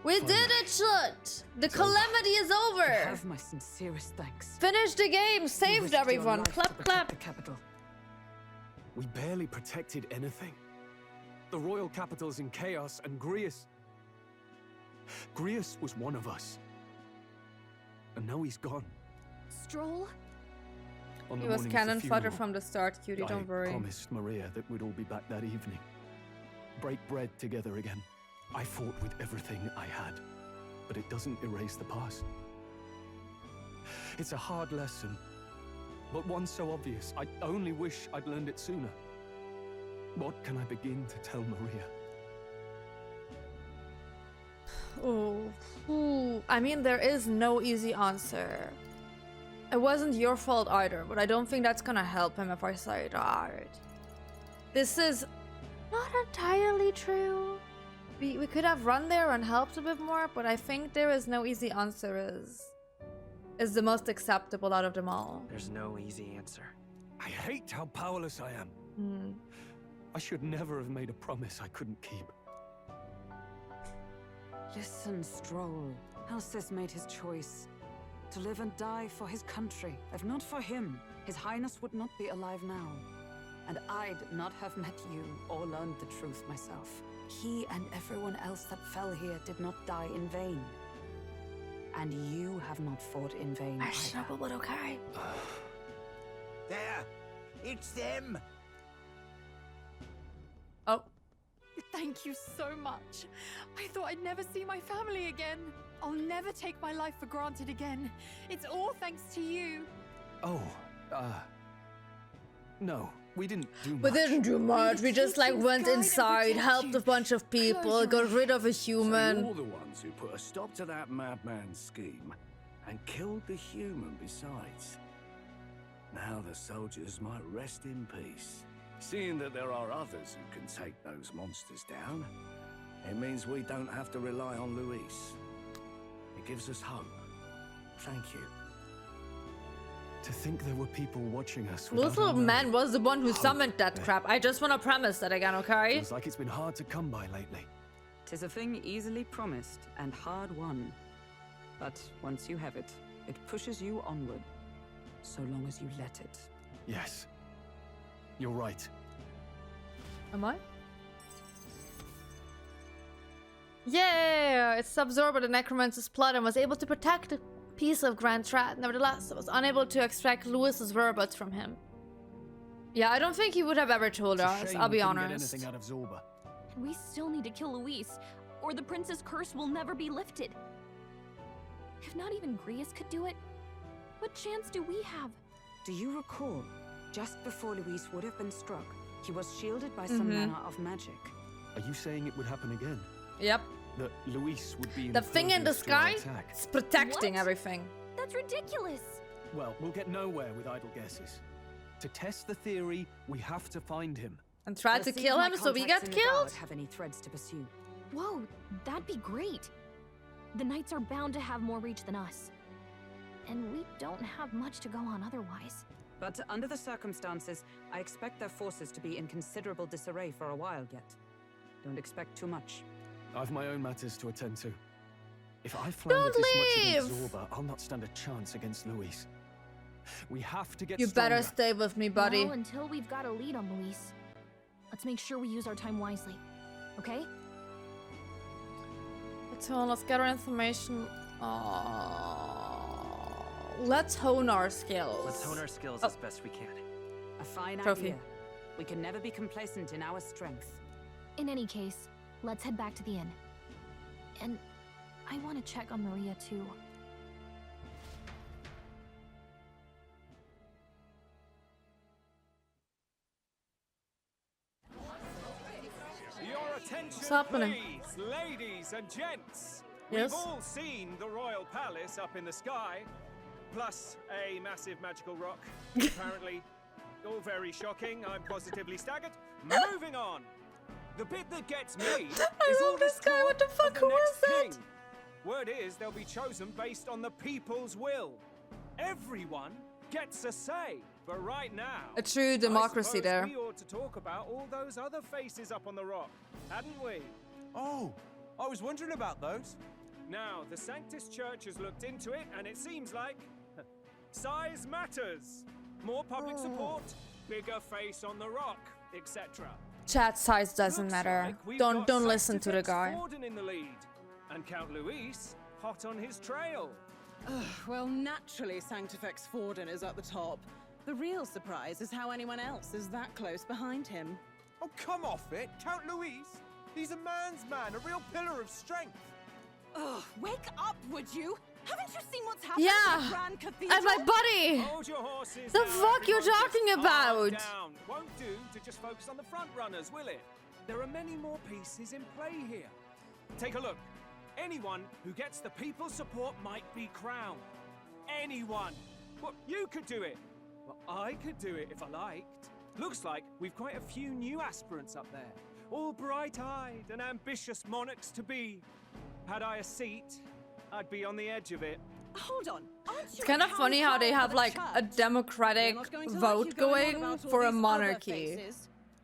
We did it, Chut! The calamity is over! Have my sincerest thanks. Finished the game! Saved everyone! Clap, clap! The capital. We barely protected anything. The royal capital's in chaos, and Grius was one of us. And now he's gone. Stroll? On He the was morning of cannon the fodder funeral, from the start, cutie, don't worry. I promised Maria that we'd all be back that evening. Break bread together again. I fought with everything I had, but it doesn't erase the past. It's a hard lesson, but one so obvious. I only wish I'd learned it sooner. What can I begin to tell Maria? Ooh. I mean, there is no easy answer. It wasn't your fault either, but I don't think that's gonna help him if I say it hard. This is not entirely true. We could have run there and helped a bit more, but I think there is no easy answer is the most acceptable out of them all. There's no easy answer. I hate how powerless I am. I should never have made a promise I couldn't keep. Listen, Stroll. Alcest made his choice. To live and die for his country. If not for him, His Highness would not be alive now. And I'd not have met you or learned the truth myself. He and everyone else that fell here did not die in vain. And you have not fought in vain either. But okay. There! It's them! Oh. Thank you so much. I thought I'd never see my family again. I'll never take my life for granted again. It's all thanks to you. Oh, no, we didn't do much. We didn't do much. We just like went inside, helped a bunch of people, got rid of a human. So you're the ones who put a stop to that madman's scheme and killed the human besides. Now the soldiers might rest in peace. Seeing that there are others who can take those monsters down, it means we don't have to rely on Luis. It gives us hope. Thank you. To think there were people watching us. Little man was the one who summoned that crap. I just want to premise that again, okay? Feels like it's been hard to come by lately. 'Tis a thing easily promised and hard won. But once you have it, it pushes you onward. So long as you let it. Yes. You're right. Am I? Yeah! It's absorbed the necromancer's blood and was able to protect the piece of Grand Strat. Nevertheless, it was unable to extract Lewis's whereabouts from him. Yeah, I don't think he would have ever told us, I'll be honest. Anything out of Zorba. We still need to kill Luis, or the prince's curse will never be lifted. If not even Grius could do it, what chance do we have? Do you recall, just before Luis would have been struck, he was shielded by some manner of magic? Are you saying it would happen again? Yep. That Luis would be The thing in the impervious to our sky attack? is protecting What? everything. That's ridiculous! Well, we'll get nowhere with idle guesses. To test the theory, we have to find him. And try to Let's see kill if my him so we contacts get in the Guard killed? have any threads to pursue. Whoa, that'd be great. The Knights are bound to have more reach than us. And we don't have much to go on otherwise. But under the circumstances, I expect their forces to be in considerable disarray for a while yet. Don't expect too much. I've my own matters to attend to. If I flounder this much against leave! Zorba, I'll not stand a chance against Luis. We have to get You stronger. better stay with me, buddy. Well, until we've got a lead on Luis. Let's make sure we use our time wisely. Okay? Let's get our information. Let's hone our skills. Let's hone our skills Oh. as best we can. A fine Trophy. idea. We can never be complacent in our strength. In any case, let's head back to the inn. And I want to check on Maria too. Your attention, What's happening? please, ladies and gents. Yes? We've all seen the royal palace up in the sky, plus a massive magical rock. Apparently, all very shocking. I'm positively staggered. Moving on. The bit that gets me is all love this guy. talk What the of fuck? the Who next was that? king. Word is they'll be chosen based on the people's will. Everyone gets a say. But right now, A true democracy I suppose there. we ought to talk about all those other faces up on the rock, hadn't we? Oh, I was wondering about those. Now, the Sanctus Church has looked into it, and it seems like size matters. More public support, bigger face on the rock, etc. Chat size doesn't matter. Don't listen to the guy. Forden in the lead, and Count Luis hot on his trail. Well, naturally, Sanctifex Forden is at the top. The real surprise is how anyone else is that close behind him. Oh, come off it, Count Luis. He's a man's man, a real pillar of strength. Ugh, wake up, would you? Haven't you seen what's happening Yeah, at the Grand Cathedral? and my buddy. Hold your horses. The now, fuck you everyone. talking Just about? calm down. Won't do to just focus on the front runners, will it? There are many more pieces in play here. Take a look. Anyone who gets the people's support might be crowned. Anyone. Well, you could do it. Well, I could do it if I liked. Looks like we've quite a few new aspirants up there. All bright-eyed and ambitious monarchs to be. Had I a seat, I'd be on the edge of it. Hold on. Aren't you It's kind of funny how they have like a democratic vote going for a monarchy.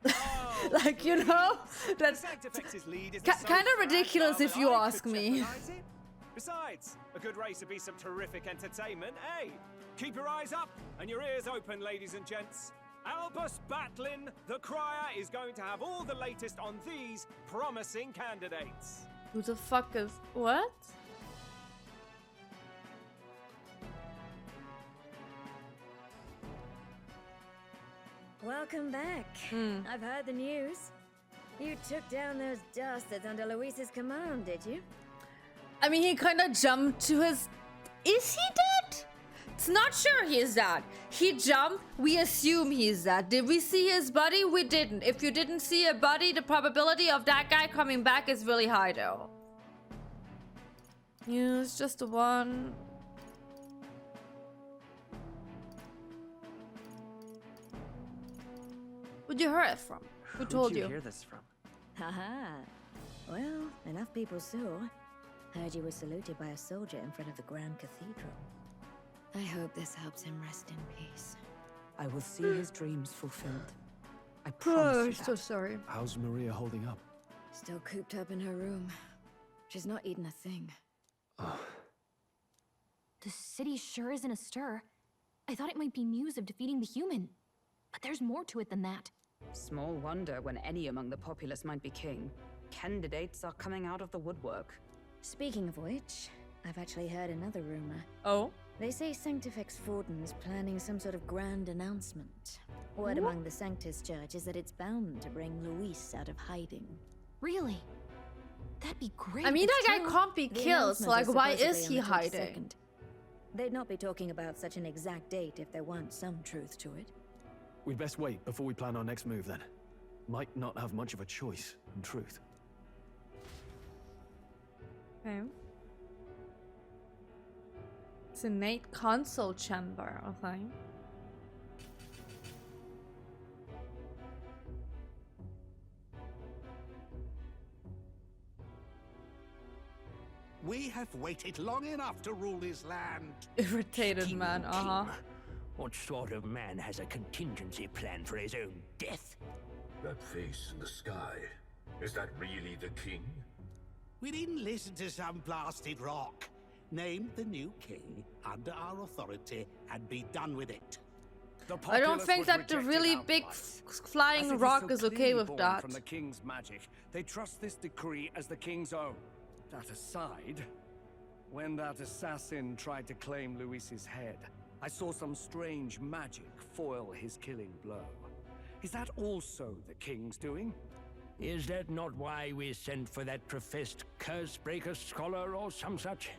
Oh, Like, you know, that's Sanctifex's lead is kind of ridiculous if you ask me. Besides, a good race would be some terrific entertainment, eh? Keep your eyes up and your ears open, ladies and gents. Albus Batlin, the crier, is going to have all the latest on these promising candidates. Who the fuck is what? Welcome back. I've heard the news. You took down those dastards under Luis's command, did you? I mean, he kind of jumped to his. Is he dead? It's not sure he's dead. He jumped. We assume he's dead. Did we see his body? We didn't. If you didn't see a body, the probability of that guy coming back is really high, though. Yeah, it's just the one. Who'd you hear it from? Who told Who'd you? you hear this from? Haha. Well, enough people saw. Heard you were saluted by a soldier in front of the Grand Cathedral. I hope this helps him rest in peace. I will see his dreams fulfilled. I Oh, promise I'm you so that. sorry. How's Maria holding up? Still cooped up in her room. She's not eaten a thing. The city sure isn't astir. I thought it might be news of defeating the human. But there's more to it than that. Small wonder when any among the populace might be king. Candidates are coming out of the woodwork. Speaking of which, I've actually heard another rumor. Oh? They say Sanctifex Forden's planning some sort of grand announcement. Word among the Sanctus Church is that it's bound to bring Luis out of hiding. Really? That'd be great. I mean, It's that guy true. can't be The killed. So, announcement like, why supposedly is on he the hiding? 22nd. They'd not be talking about such an exact date if there weren't some truth to it. We'd best wait before we plan our next move then. Might not have much of a choice, in truth. Okay. Senate console chamber, okay. We have waited long enough to rule this land. Irritated King, man, uh-huh. King. What sort of man has a contingency plan for his own death? That face in the sky, is that really the king? We didn't listen to some blasted rock. Name the new king under our authority and be done with it. I don't think that the really big flying rock is okay with that. From the king's magic, they trust this decree as the king's own. That aside, when that assassin tried to claim Luis's head, I saw some strange magic foil his killing blow. Is that also the king's doing? Is that not why we sent for that professed curse-breaker scholar or some such?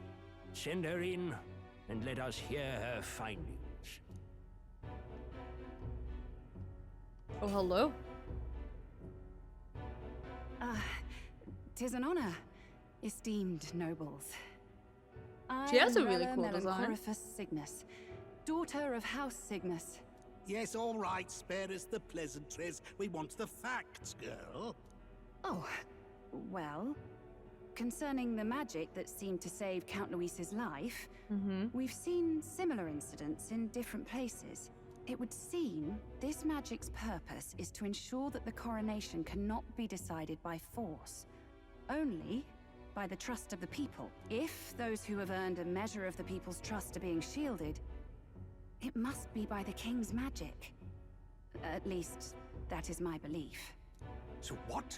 Send her in, and let us hear her findings. Oh, hello. Tis an honor, esteemed nobles. She has a I am really Rella cool design. Melanchorophus Cygnus, daughter of House Cygnus. Yes, all right, spare us the pleasantries. We want the facts, girl. Oh, well, concerning the magic that seemed to save Count Luis's life, we've seen similar incidents in different places. It would seem this magic's purpose is to ensure that the coronation cannot be decided by force, only by the trust of the people. If those who have earned a measure of the people's trust are being shielded, it must be by the king's magic. At least, that is my belief. So what?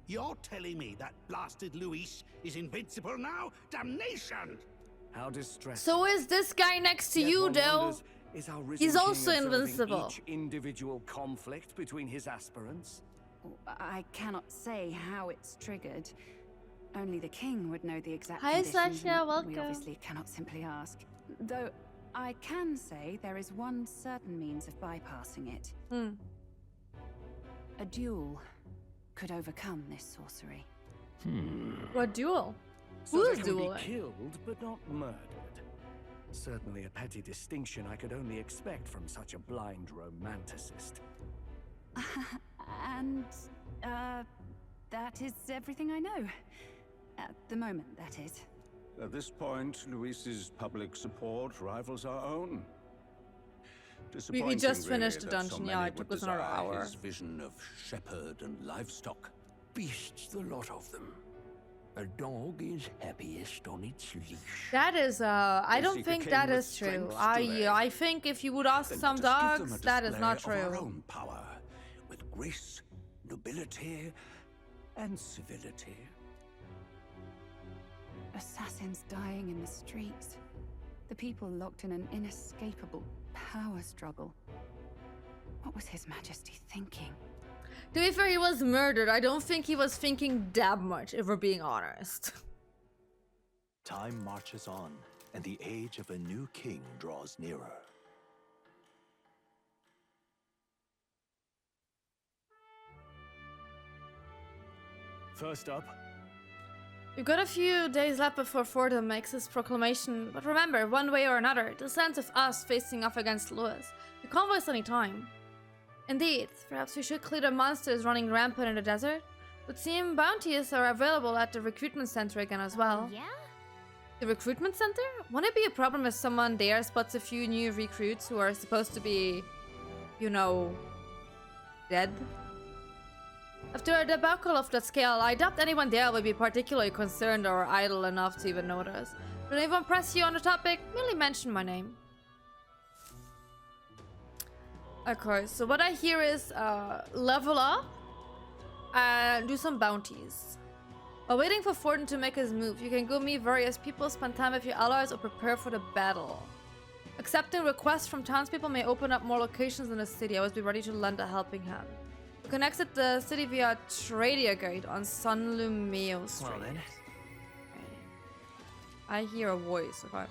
You're telling me that blasted Luis is invincible now? Damnation! How distressing. So is this guy next to Yet you, one though? wonders, is our risen He's king also observing invincible. Each individual conflict between his aspirants? I cannot say how it's triggered. Only the king would know the exact Hi, conditions, Sasha, and welcome. we obviously cannot simply ask. Though, I can say there is one certain means of bypassing it. A duel could overcome this sorcery. What duel? So Who they is can be dueling? killed, but not murdered. Certainly a petty distinction I could only expect from such a blind romanticist. And, that is everything I know. At the moment, that is. At this point, Luis's public support rivals our own. We just finished the that dungeon, so yeah, many it took would us another desire hour. His vision of shepherd and livestock. Beasts, the lot of them. A dog is happiest on its leash. That is, I They don't seek a think king that with is true. strength to lead. I think if you would ask Then some let us give them dogs, a that is not display of our true. own power, with grace, nobility, and civility. Assassins dying in the streets. The people locked in an inescapable power struggle. What was His Majesty thinking? To be fair, he was murdered. I don't think he was thinking that much, if we're being honest. Time marches on, and the age of a new king draws nearer. First up, We've got a few days left before Fordham makes his proclamation, but remember, one way or another, the sense of us facing off against Lewis. We can't waste any time. Indeed, perhaps we should clear the monsters running rampant in the desert. Would seem bounties are available at the recruitment center again as well. Yeah? The recruitment center? Won't it be a problem if someone there spots a few new recruits who are supposed to be, you know, dead? After a debacle of that scale, I doubt anyone there will be particularly concerned or idle enough to even notice. Don't even press you on the topic, merely mention my name. Okay, so what I hear is level up and do some bounties. While waiting for Forden to make his move, you can go meet various people, spend time with your allies, or prepare for the battle. Accepting requests from townspeople may open up more locations in the city. Always be ready to lend a helping hand. You can exit the city via Tradia Gate on San Lumeo Street. Well then. I hear a voice, okay.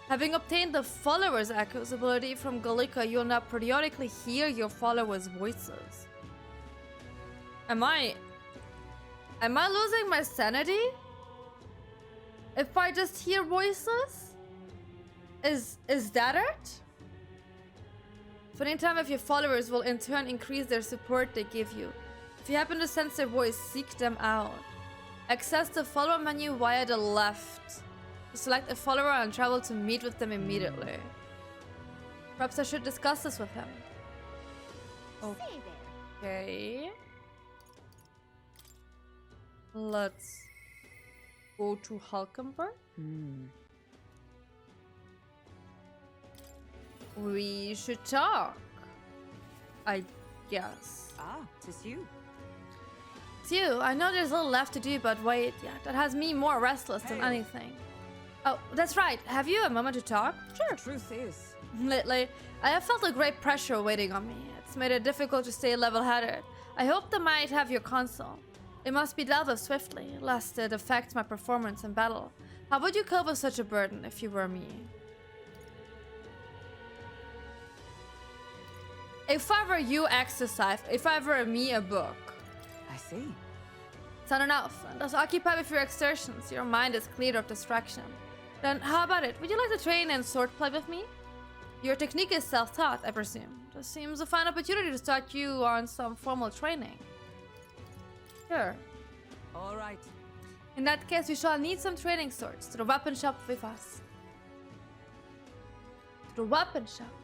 Having obtained the Followers Echoes ability from Gallica, you'll now periodically hear your followers' voices. Am I losing my sanity? If I just hear voices? Is that it? Spending time with your followers will in turn increase their support they give you. If you happen to sense their voice, seek them out. Access the follower menu via the left. Select a follower and travel to meet with them immediately. Perhaps I should discuss this with him. Okay. Let's go to Hulkenberg. We should talk, I guess. Ah, 'tis you. It's you. I know there's a little left to do, but wait, yeah, that has me more restless than anything. Oh, that's right. Have you a moment to talk? Sure. The truth is, lately, I have felt a great pressure waiting on me. It's made it difficult to stay level-headed. I hope that might have your console. It must be dealt with swiftly, lest it affects my performance in battle. How would you cope with such a burden if you were me? If I were you, exercise. If I were me, a book. I see. It's not enough. And thus occupied with your exertions, your mind is cleared of distraction. Then how about it? Would you like to train in swordplay with me? Your technique is self-taught, I presume. This seems a fine opportunity to start you on some formal training. Sure. All right. In that case, we shall need some training swords. To the weapon shop with us. To the weapon shop.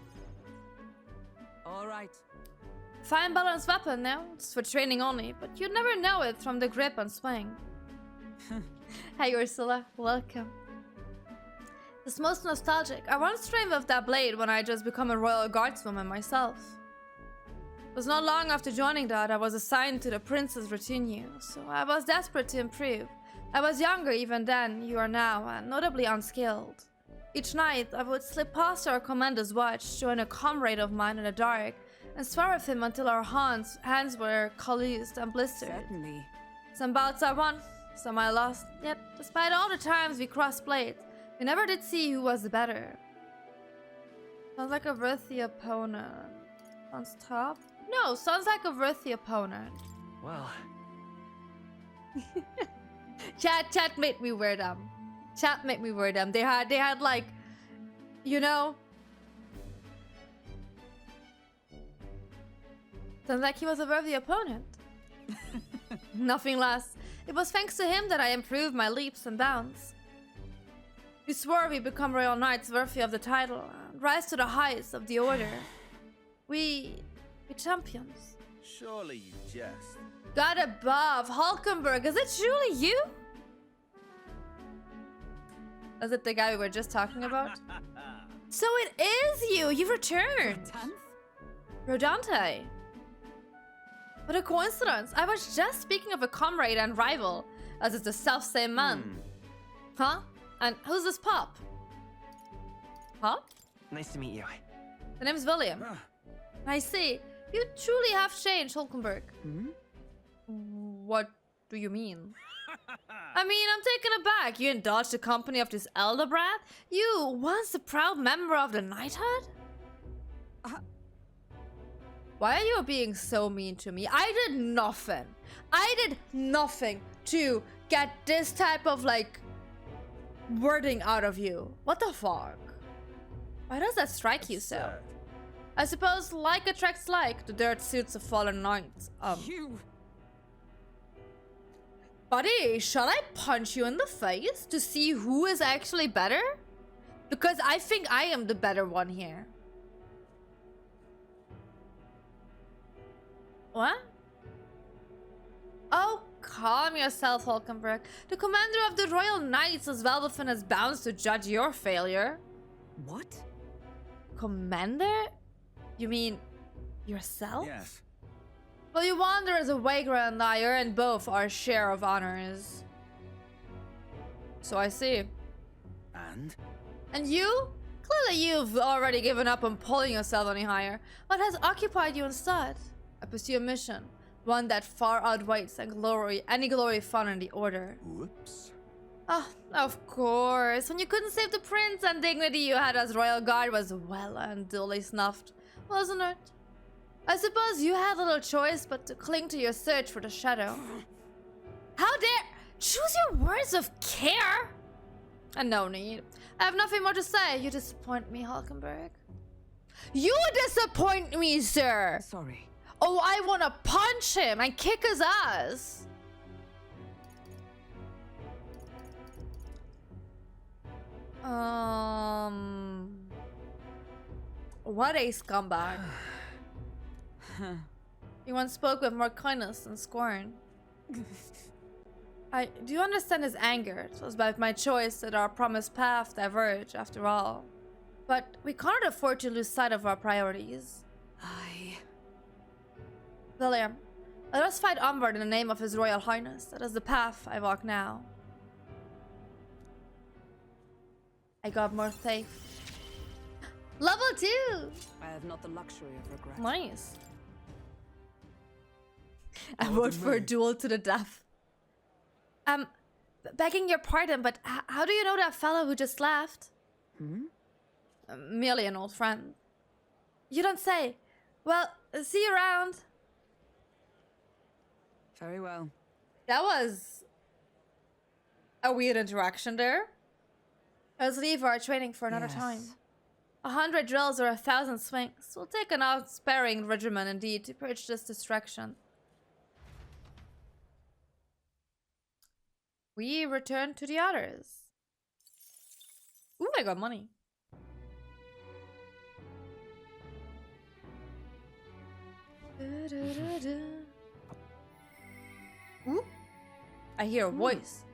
All right. Fine balanced weapon now. It's for training only, but you'd never know it from the grip and swing. Hey Ursula, welcome. It's most nostalgic. I once dreamed of that blade when I had just become a royal guardswoman myself. It was not long after joining that I was assigned to the prince's retinue, so I was desperate to improve. I was younger even then, you are now, and notably unskilled. Each night, I would slip past our commander's watch, join a comrade of mine in the dark, and swear with him until our hands were calloused and blistered. Certainly. Some bouts I won, some I lost, yet despite all the times we crossed blades, we never did see who was the better. Sounds like a worthy opponent. Sounds top? No, sounds like a worthy opponent. Well, Chat made me wear them. Chat made me wear them. They had like, you know. Sounds like he was a worthy opponent. Nothing less. It was thanks to him that I improved my leaps and bounds. We swore we become royal knights worthy of the title, and rise to the heights of the order. We champions. Surely you jest. God above, Hulkenberg, is it truly you? Is it the guy we were just talking about? So it is you! You've returned! Rodante. What a coincidence! I was just speaking of a comrade and rival, as it's the self-same man. Huh? And who's this Pop? Pop? nice to meet you. The name's William. I see. You truly have changed, Hulkenberg. What do you mean? I mean, I'm taken aback. You indulged the company of this elder brat? You, once a proud member of the knighthood? Why are you being so mean to me? I did nothing. I did nothing to get this type of, like, wording out of you. What the fuck? Why does that strike you so? I suppose like attracts like, the dirt suits of fallen knights. You... Buddy, shall I punch you in the face to see who is actually better? Because I think I am the better one here. What? Oh, calm yourself, Hulkenberg. The commander of the Royal Knights is well within his bounds to judge your failure. What? Commander? You mean yourself? Yes. Well, you wander as a vagrant and I earn both our share of honors. So I see. And? And you? Clearly you've already given up on pulling yourself any higher. What has occupied you instead? I pursue a mission. One that far outweighs any glory found in the Order. Whoops. Oh, of course. When you couldn't save the prince and dignity you had as royal guard was well and duly snuffed, wasn't it? I suppose you had little choice but to cling to your search for the shadow. How dare... Choose your words of care! And no need. I have nothing more to say. You disappoint me, Hulkenberg. You disappoint me, sir! Sorry. Oh, I want to punch him and kick his ass. What a scumbag. He once spoke with more kindness than scorn. Do you understand his anger? It was about my choice that our promised path diverge, after all. But we cannot afford to lose sight of our priorities. William, let us fight onward in the name of His Royal Highness. That is the path I walk now. I got more faith. Level 2! I have not the luxury of regret. Nice. I vote for a duel to the death. Begging your pardon, but how do you know that fellow who just left? Merely an old friend. You don't say. Well, see you around. Very well. That was a weird interaction there. Let's leave our training for another time. 100 drills or 1,000 swings. We'll take an unsparing regimen indeed to purge this distraction. We return to the others. Ooh, I got money. Ooh, I hear a voice.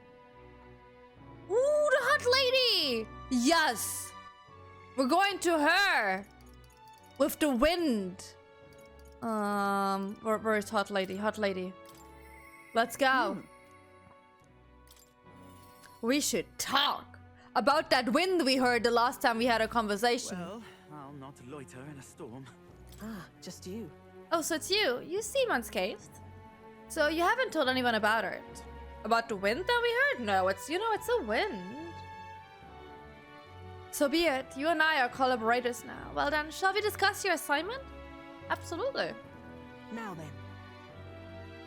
Exactly. Yes. We're going to her. With the wind. Where's Hot Lady? Hot Lady. Let's go. We should talk about that wind we heard the last time we had a conversation. Well, I'll not loiter in a storm. Ah, just you. Oh, so it's you. You seem unscathed. So you haven't told anyone about it. About the wind that we heard? No, it's, you know, it's a wind. So be it. You and I are collaborators now. Well then, shall we discuss your assignment? Absolutely. Now then.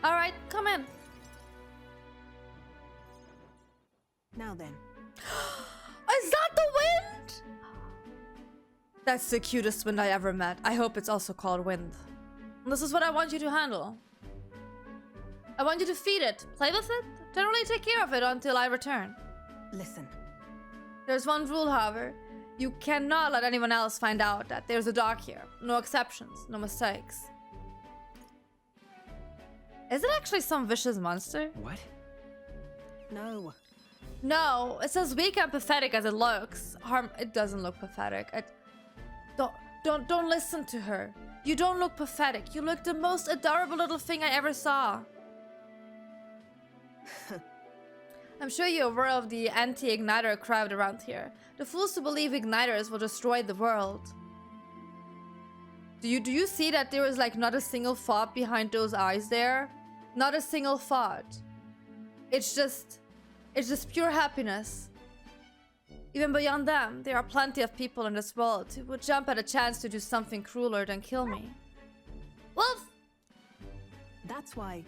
Alright, come in. Now then. Is that the wind? That's the cutest wind I ever met. I hope it's also called wind. This is what I want you to handle. I want you to feed it, play with it, generally take care of it until I return. Listen. There's one rule, however. You cannot let anyone else find out that there's a dog here. No exceptions, no mistakes. Is it actually some vicious monster? What? No. No, it's as weak and pathetic as it looks. It doesn't look pathetic. Don't listen to her. You don't look pathetic. You look the most adorable little thing I ever saw. I'm sure you're aware of the anti-igniter crowd around here. The fools who believe igniters will destroy the world. Do you see that there is like not a single thought behind those eyes there? Not a single thought. It's just pure happiness. Even beyond them, there are plenty of people in this world who would jump at a chance to do something crueler than kill me. Wolf! That's why.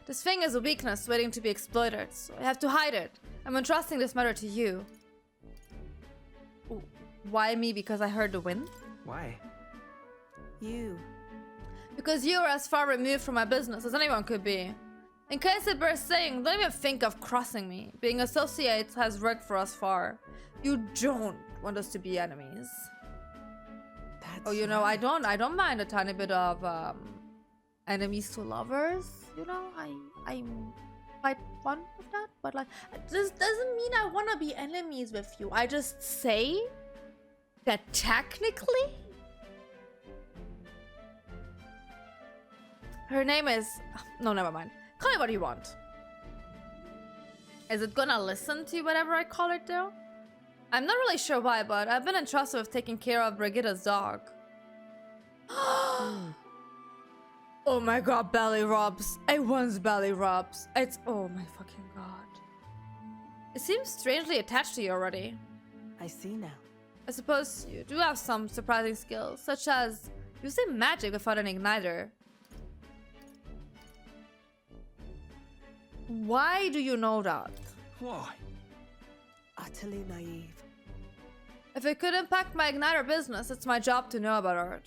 This thing is a weakness waiting to be exploited, so I have to hide it. I'm entrusting this matter to you. Why me? Because I heard the wind? Why? You. Because you are as far removed from my business as anyone could be. In case it bears saying, don't even think of crossing me. Being associates has worked for us far. You don't want us to be enemies. That's oh, you know, I don't mind a tiny bit of enemies to lovers. You know, I'm quite fond of that. But like, this doesn't mean I want to be enemies with you. I just say that technically, her name is. No, never mind. Call it what you want. Is it gonna listen to whatever I call it though? I'm not really sure why, but I've been entrusted with taking care of Brigitte's dog. Oh my god, belly rubs. I want belly rubs. It's... oh my fucking god. It seems strangely attached to you already. I see now. I suppose you do have some surprising skills, such as using magic without an igniter. Why do you know that? Why? Utterly naive. If it could impact my igniter business, it's my job to know about it.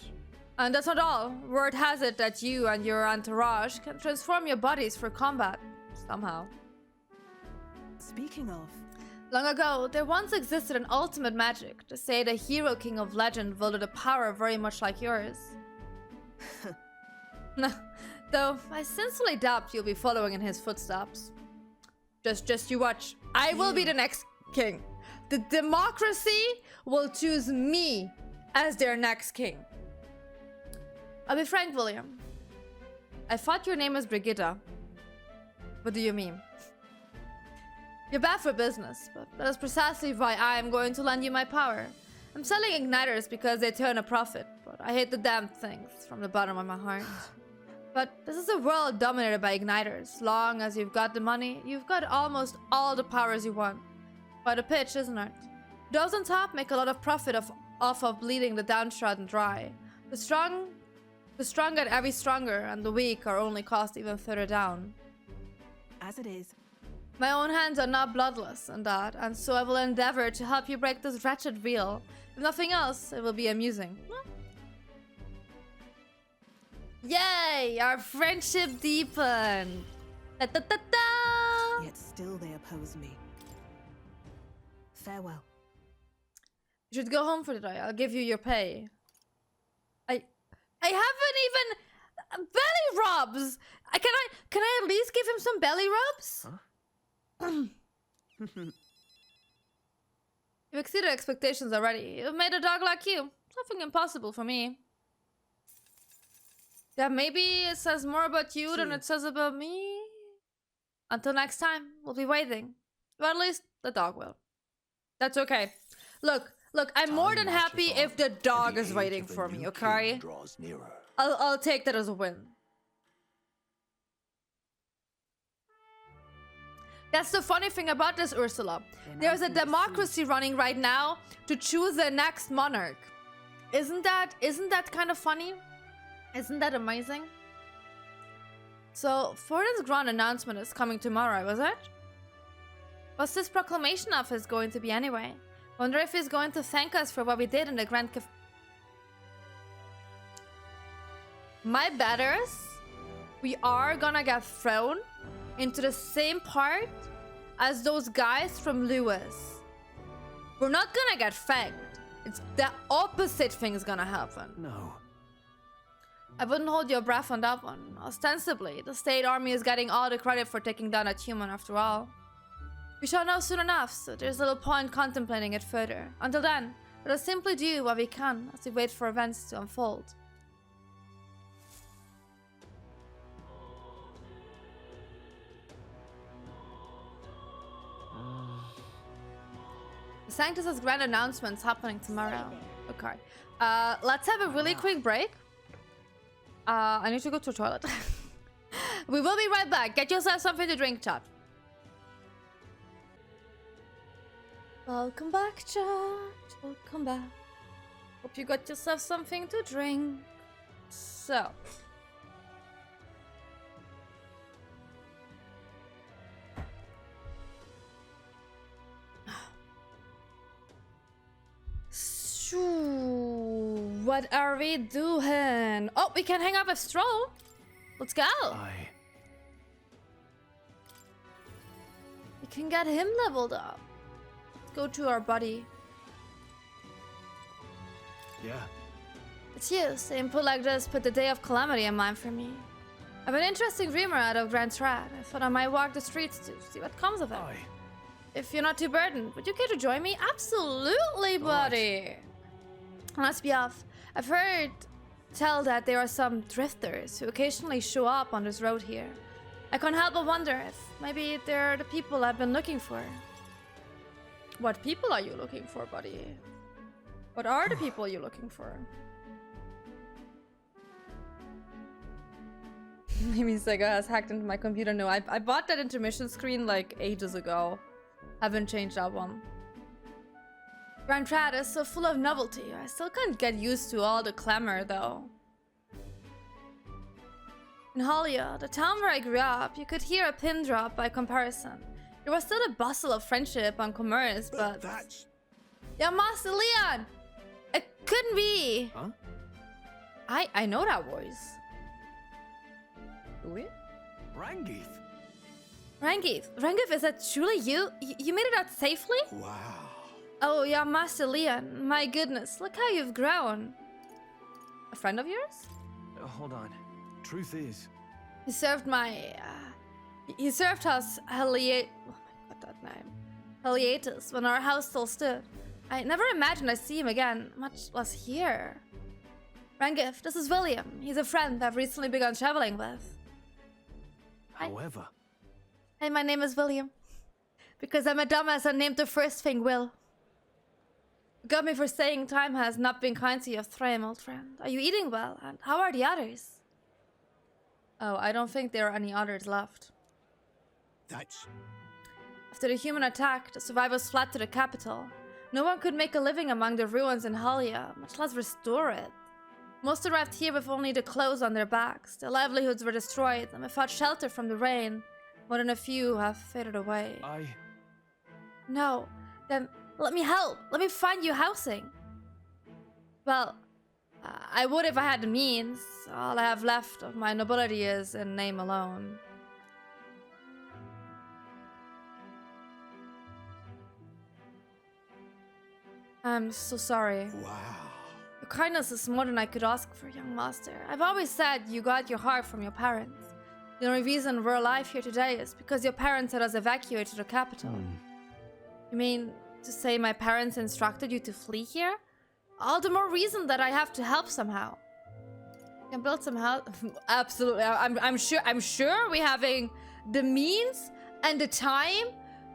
And that's not all. Word has it that you and your entourage can transform your bodies for combat, somehow. Speaking of... long ago, there once existed an ultimate magic to say the hero king of legend wielded a power very much like yours. No, though I sincerely doubt you'll be following in his footsteps. Just you watch. I will be the next king. The democracy will choose me as their next king. I'll be frank, William. I thought your name was Brigitte. What do you mean? You're bad for business, but that is precisely why I am going to lend you my power. I'm selling igniters because they turn a profit, but I hate the damn things from the bottom of my heart. But this is a world dominated by igniters. Long as you've got the money, you've got almost all the powers you want. Quite a pitch, isn't it? Those on top make a lot of profit off of bleeding the downtrodden dry. The strong get every stronger, and the weak are only cast even further down. As it is. My own hands are not bloodless in that, and so I will endeavor to help you break this wretched wheel. If nothing else, it will be amusing. Yay! Our friendship deepened! Da, da, da, da. Yet still they oppose me. Farewell. You should go home for today. I'll give you your pay. I haven't even... belly rubs! Can I at least give him some belly rubs? Huh? You've exceeded expectations already. You've made a dog like you. Nothing impossible for me. Yeah, maybe it says more about you than it says about me. Until next time, we'll be waiting. Or at least the dog will. That's okay. Look, I'm more than happy if the dog is waiting for me, okay? I'll take that as a win. That's the funny thing about this, Ursula. There's a democracy running right now to choose the next monarch. Isn't that kind of funny? Isn't that amazing? So, Fortin's grand announcement is coming tomorrow, was it? What's this proclamation of his going to be anyway? Wonder if he's going to thank us for what we did in the Grand Caf... My betters, we are gonna get thrown into the same part as those guys from Lewis. We're not gonna get fanged. It's the opposite thing is gonna happen. No. I wouldn't hold your breath on that one. Ostensibly, the state army is getting all the credit for taking down that human after all. We shall know soon enough, so there's little point contemplating it further. Until then, let us simply do what we can as we wait for events to unfold. The Sanctus has grand announcements happening tomorrow. Okay. Let's have a really quick break. I need to go to the toilet. We will be right back. Get yourself something to drink, chat. Welcome back, chat. Welcome back. Hope you got yourself something to drink. So. What are we doing? Oh, we can hang out with Stroll. Let's go. We can get him leveled up. Let's go to our buddy. Yeah. It's you. Same put like this, put the day of calamity in mind for me. I have an interesting rumor out of Grand Trad. I thought I might walk the streets to see what comes of it. If you're not too burdened, would you care to join me? Absolutely, buddy. Let's be off. I've heard tell that there are some drifters who occasionally show up on this road here. I can't help but wonder if maybe they're the people I've been looking for. What people are you looking for, buddy? What are the people you're looking for? Maybe Sega has hacked into my computer. No, I bought that intermission screen like ages ago. Haven't changed that one. Grand Trad is so full of novelty. I still can't get used to all the clamor, though. In Halia, the town where I grew up, you could hear a pin drop by comparison. There was still a bustle of friendship and commerce, but... That's... Yeah, Master Leon! It couldn't be! Huh? I know that voice. Do we? Rangith! Rangith, is that truly you? You made it out safely? Wow. Oh, yeah, Master Leon. My goodness, look how you've grown. A friend of yours? Hold on. Truth is... He served he served us oh my god, that name. Heliatus, when our house still stood. I never imagined I'd see him again, much less here. Rangif, this is William. He's a friend I've recently begun traveling with. However... Hey, my name is William. Because I'm a dumbass and named the first thing Will. Got me for saying time has not been kind to you, Thrym, old friend. Are you eating well? And how are the others? Oh, I don't think there are any others left. That's... After the human attack, the survivors fled to the capital. No one could make a living among the ruins in Halia, much less restore it. Most arrived here with only the clothes on their backs. Their livelihoods were destroyed, and without shelter from the rain, more than a few have faded away. No, then let me help. Let me find you housing. Well, I would if I had the means. All I have left of my nobility is in name alone. I'm so sorry. Wow. Your kindness is more than I could ask for, young master. I've always said you got your heart from your parents. The only reason we're alive here today is because your parents had us evacuate to the capital. You mean to say my parents instructed you to flee here? All the more reason that I have to help somehow. Can build some house. Absolutely. I'm sure we're having the means and the time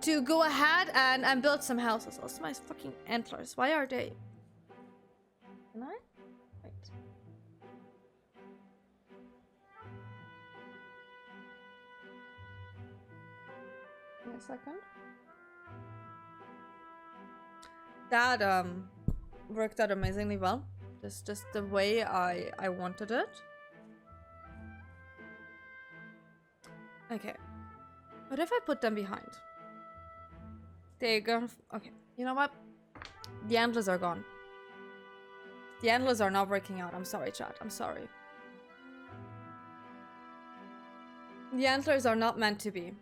to go ahead and build some houses. Also, my fucking antlers. Why are they? Can I? Wait. Wait a second. That worked out amazingly well. Just the way I wanted it. Okay. What if I put them behind? There you go. Okay. You know what? The antlers are gone. The antlers are not working out. I'm sorry, chat. I'm sorry. The antlers are not meant to be.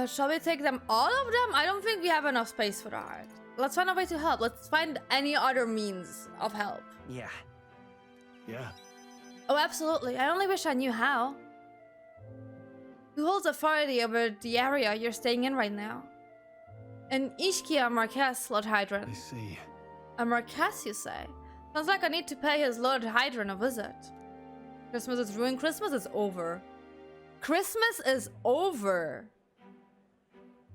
Shall we take them, all of them? I don't think we have enough space for that. Let's find a way to help. Let's find any other means of help. Yeah. Yeah. Oh, absolutely. I only wish I knew how. Who holds authority over the area you're staying in right now? In Ishkia Marquess, Lord Hydron. I see. A Marquess, you say? Sounds like I need to pay his Lord Hydron a visit. Christmas is ruined. Christmas is over. Christmas is over.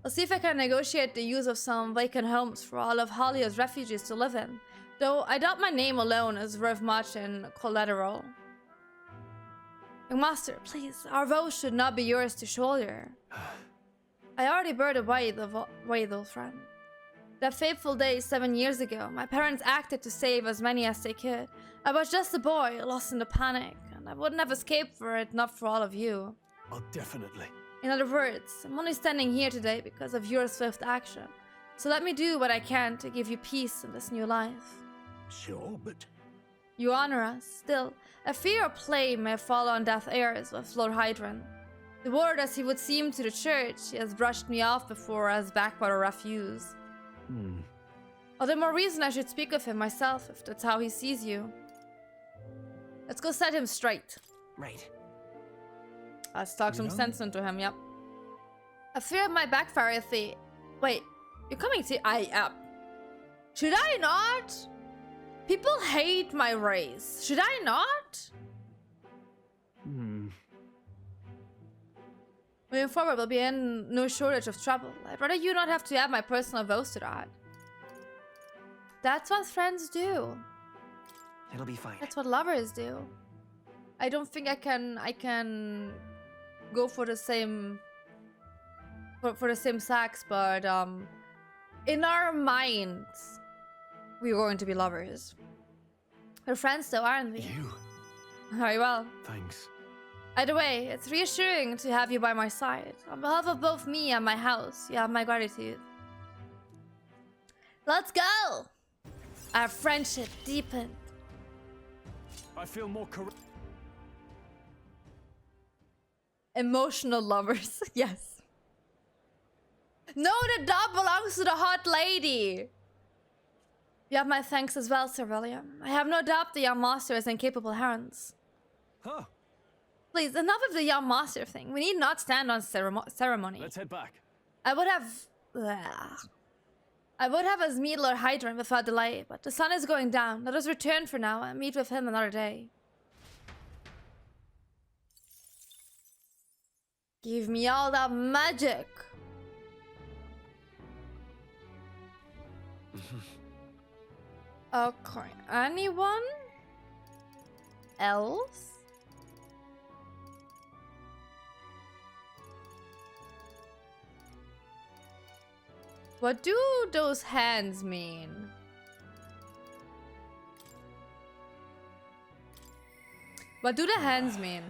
I'll see if I can negotiate the use of some vacant homes for all of Halia's refugees to live in. Though I doubt my name alone is worth much in collateral. Young master, please, our vows should not be yours to shoulder. I already burned away though, friend. That fateful day 7 years ago, my parents acted to save as many as they could. I was just a boy, lost in the panic, and I wouldn't have escaped for it, not for all of you. Oh, definitely. In other words, I'm only standing here today because of your swift action. So let me do what I can to give you peace in this new life. Sure, but... You honor us. Still, a fear of plague may fall on deaf ears with Lord Hydron. The word as he would seem to the church, he has brushed me off before as backwater refuse. All the more reason I should speak with him myself, if that's how he sees you. Let's go set him straight. Right. Let's talk some sense into him, yep. I fear it might backfire if they... Wait, you're coming to... Should I not? People hate my race. Should I not? Moving forward, we'll be in no shortage of trouble. I'd rather you not have to add my personal vows to that. That's what friends do. It'll be fine. That's what lovers do. I don't think I can go for the same for the same sex, but in our minds we're going to be lovers. We're friends though, aren't we? You. Very well. Thanks. Either way, it's reassuring to have you by my side. On behalf of both me and my house, you have my gratitude. Let's go! Our friendship deepened. I feel more correct. Emotional lovers, yes. No, the dog belongs to the hot lady. You have my thanks as well, Sir William. I have no doubt the young master is in capable hands. Huh. Please, enough of the young master thing. We need not stand on ceremony. Let's head back. I would have us meet Lord Hydron without delay, but the sun is going down. Let us return for now and meet with him another day. Give me all that magic. Okay, anyone else? What do those hands mean? What do the hands mean?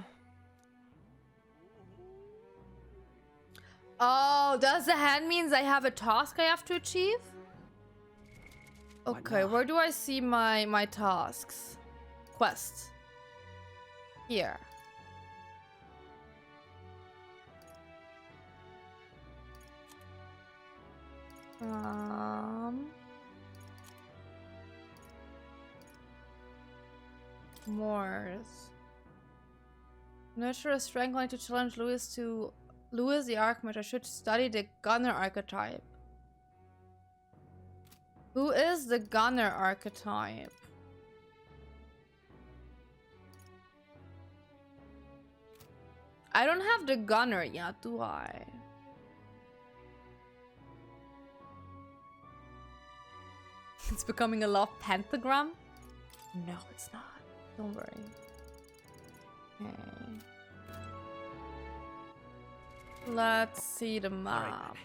Oh, does the hand means I have a task I have to achieve? Okay, where do I see my tasks? Quests. Here. Moors. Nurture a strength going to challenge Louis to Louis the Archmage. I should study the gunner archetype. Who is the gunner archetype? I don't have the gunner yet, do I? It's becoming a love pentagram? No, it's not. Don't worry. Okay. Let's see the map.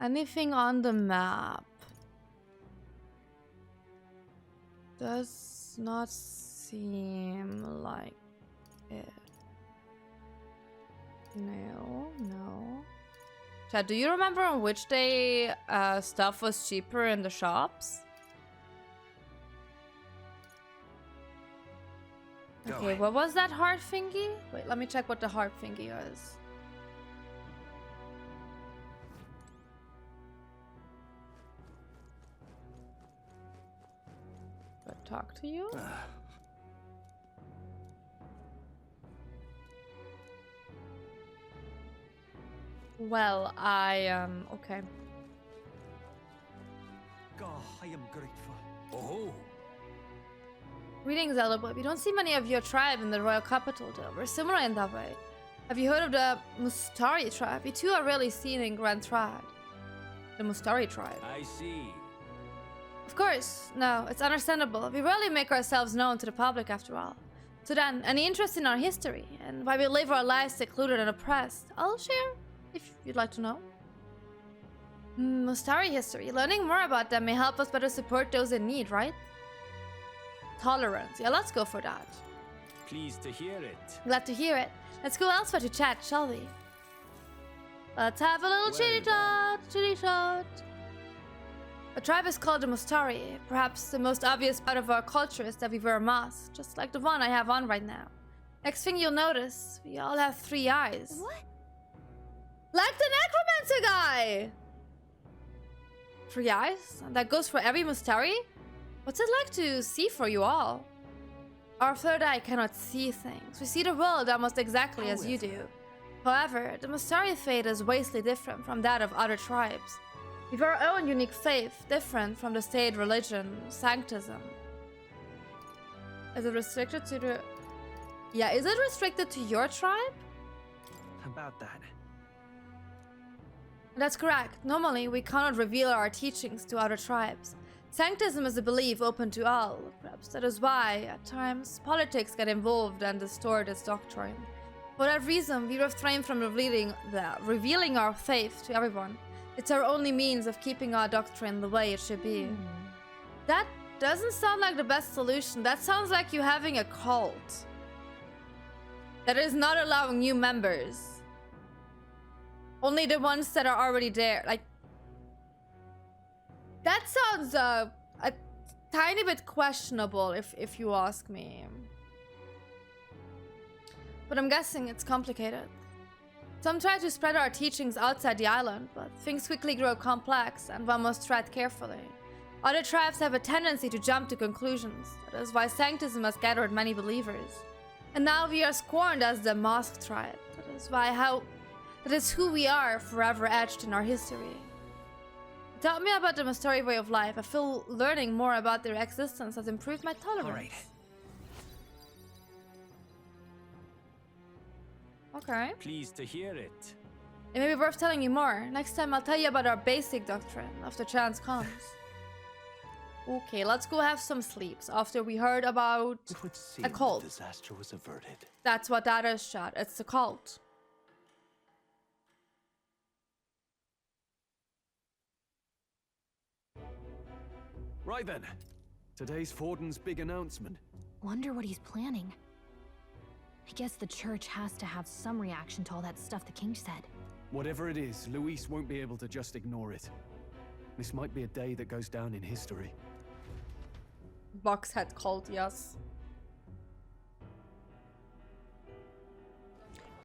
Anything on the map? Does not seem like it. No, no. Chad, do you remember on which day stuff was cheaper in the shops? Okay, what was that heart thingy? Wait, let me check what the heart thingy was. Do I talk to you? Well, okay. God, I am grateful. Oh. Greetings, Elder Boy. We don't see many of your tribe in the royal capital, though. We're similar in that way. Have you heard of the Mustari tribe? We too are rarely seen in Grand Trad. The Mustari tribe. I see. Of course. No, it's understandable. We rarely make ourselves known to the public, after all. So then, any interest in our history, and why we live our lives secluded and oppressed, I'll share, if you'd like to know. Mustari history. Learning more about them may help us better support those in need, right? Tolerance. Yeah, let's go for that. Pleased to hear it. Glad to hear it. Let's go elsewhere to chat, shall we? Let's have a little chitty chat. A tribe is called the Mustari. Perhaps the most obvious part of our culture is that we wear masks, just like the one I have on right now. Next thing you'll notice, we all have 3 eyes. What? Like the necromancer guy! 3 eyes? That goes for every Mustari? What's it like to see for you all? Our 3rd eye cannot see things. We see the world almost exactly as you do. However, the Mustari fate is vastly different from that of other tribes. We have our own unique faith, different from the state religion, Sanctism. Is it restricted to the... Yeah, is it restricted to your tribe? About that. That's correct. Normally, we cannot reveal our teachings to other tribes. Sanctism is a belief open to all. Perhaps that is why, at times, politics get involved and distort its doctrine. For that reason, we refrain from revealing our faith to everyone. It's our only means of keeping our doctrine the way it should be. That doesn't sound like the best solution. That sounds like you having a cult that is not allowing new members. Only the ones that are already there. Like, that sounds a tiny bit questionable, if you ask me. But I'm guessing it's complicated. Some try to spread our teachings outside the island, but things quickly grow complex and one must tread carefully. Other tribes have a tendency to jump to conclusions. That is why Sanctism has gathered many believers. And now we are scorned as the Masked tribe. That is who we are, forever etched in our history. Tell me about the Mustari way of life. I feel learning more about their existence has improved my tolerance. All right. Okay. Pleased to hear it. It may be worth telling you more. Next time I'll tell you about our basic doctrine, if the chance comes. Okay, let's go have some sleeps after we heard about It would seem a cult. the disaster was averted. That's what that is, chat. It's a cult. Right then. Today's Forden's big announcement. Wonder what he's planning. I guess the church has to have some reaction to all that stuff the king said. Whatever it is, Luis won't be able to just ignore it. This might be a day that goes down in history. Boxhead cult, yes.